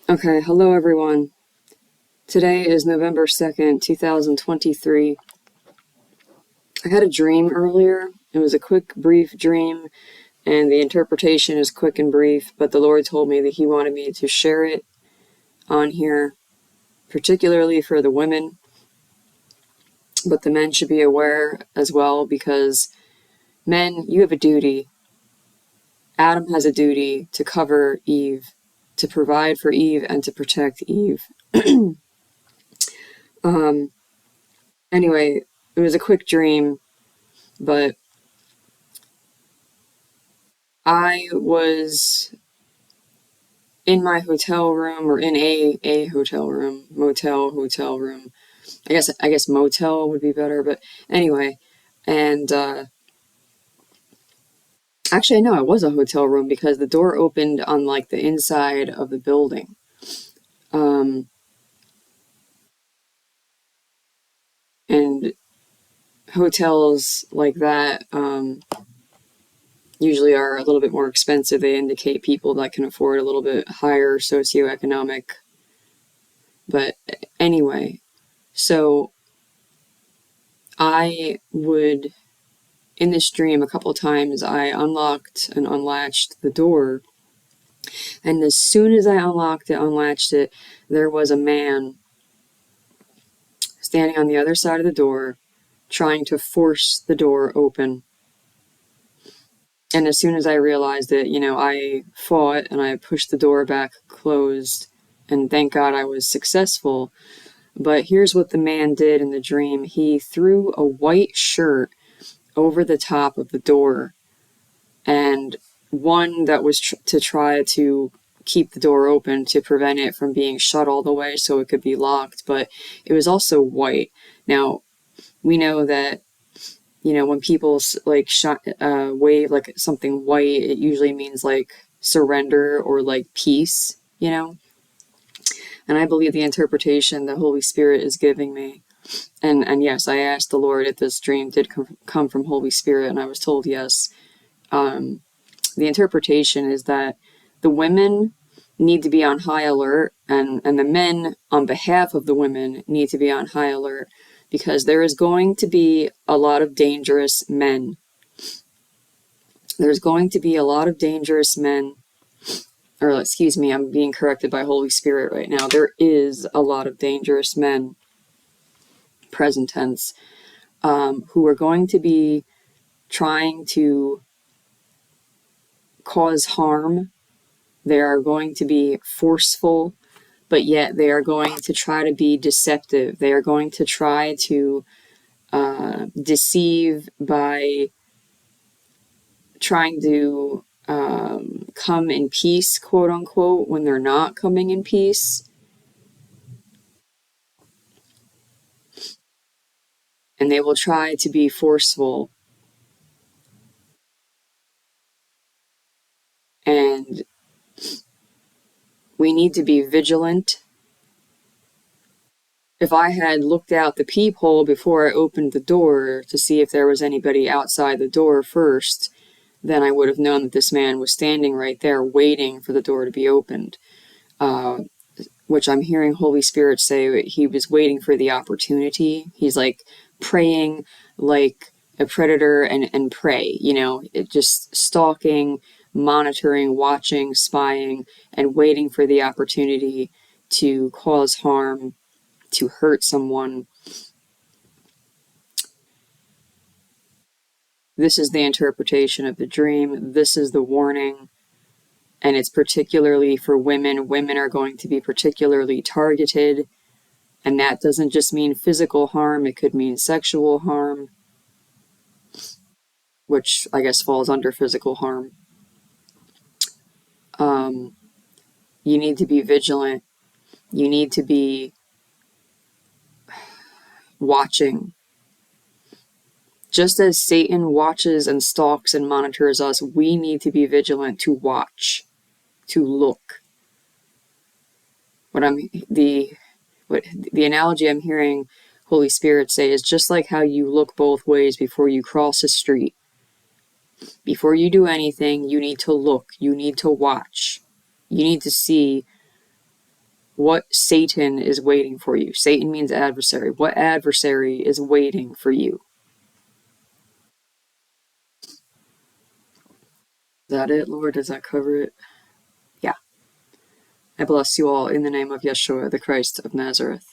Okay, hello everyone. Today is November 2nd, 2023. I had a dream earlier. It was a quick, brief dream, and the interpretation is quick and brief, but the Lord told me that He wanted me to share it on here, particularly for the women, but the men should be aware as well, because men, you have a duty. Adam has a duty to cover Eve, to provide for Eve, and to protect Eve. Anyway, it was a quick dream, but I was in my hotel room, or in a hotel room, hotel room. I guess motel would be better, but anyway. And actually, I know it was a hotel room because the door opened on like the inside of the building. And hotels like that usually are a little bit more expensive. They indicate people that can afford a little bit higher socioeconomic. But anyway, so I would, in this dream, a couple times, I unlocked and unlatched the door. And as soon as I unlatched it, there was a man standing on the other side of the door, trying to force the door open. And as soon as I realized it, I fought and I pushed the door back closed. And thank God I was successful. But here's what the man did in the dream. He threw a white shirt over the top of the door, and one that was to try to keep the door open to prevent it from being shut all the way so it could be locked, but it was also white. Now, we know that, when people like wave like something white, it usually means like surrender or like peace, and I believe the interpretation the Holy Spirit is giving me. And yes, I asked the Lord if this dream did come from Holy Spirit, and I was told yes. The interpretation is that the women need to be on high alert, and the men, on behalf of the women, need to be on high alert, because there is going to be a lot of dangerous men. There's going to be a lot of dangerous men. Or excuse me, I'm being corrected by Holy Spirit right now. There is a lot of dangerous men, present tense, who are going to be trying to cause harm. They are going to be forceful, but yet they are going to try to be deceptive. They are going to try to deceive by trying to come in peace, quote unquote, when they're not coming in peace. And they will try to be forceful. And we need to be vigilant. If I had looked out the peephole before I opened the door to see if there was anybody outside the door first, then I would have known that this man was standing right there waiting for the door to be opened. Which I'm hearing Holy Spirit say he was waiting for the opportunity. He's like praying like a predator and prey, just stalking, monitoring, watching, spying, and waiting for the opportunity to cause harm, to hurt someone. This is the interpretation of the dream. This is the warning. And it's particularly for women. Women are going to be particularly targeted. And that doesn't just mean physical harm. It could mean sexual harm, which I guess falls under physical harm. You need to be vigilant. You need to be watching. Just as Satan watches and stalks and monitors us, we need to be vigilant to watch, to look. The analogy I'm hearing Holy Spirit say is just like how you look both ways before you cross a street. Before you do anything, you need to look, you need to watch, You need to see what Satan is waiting for you. Satan means adversary. What adversary is waiting for you? Is that it, Lord? Does that cover it? Yeah. I bless you all in the name of Yeshua, the Christ of Nazareth.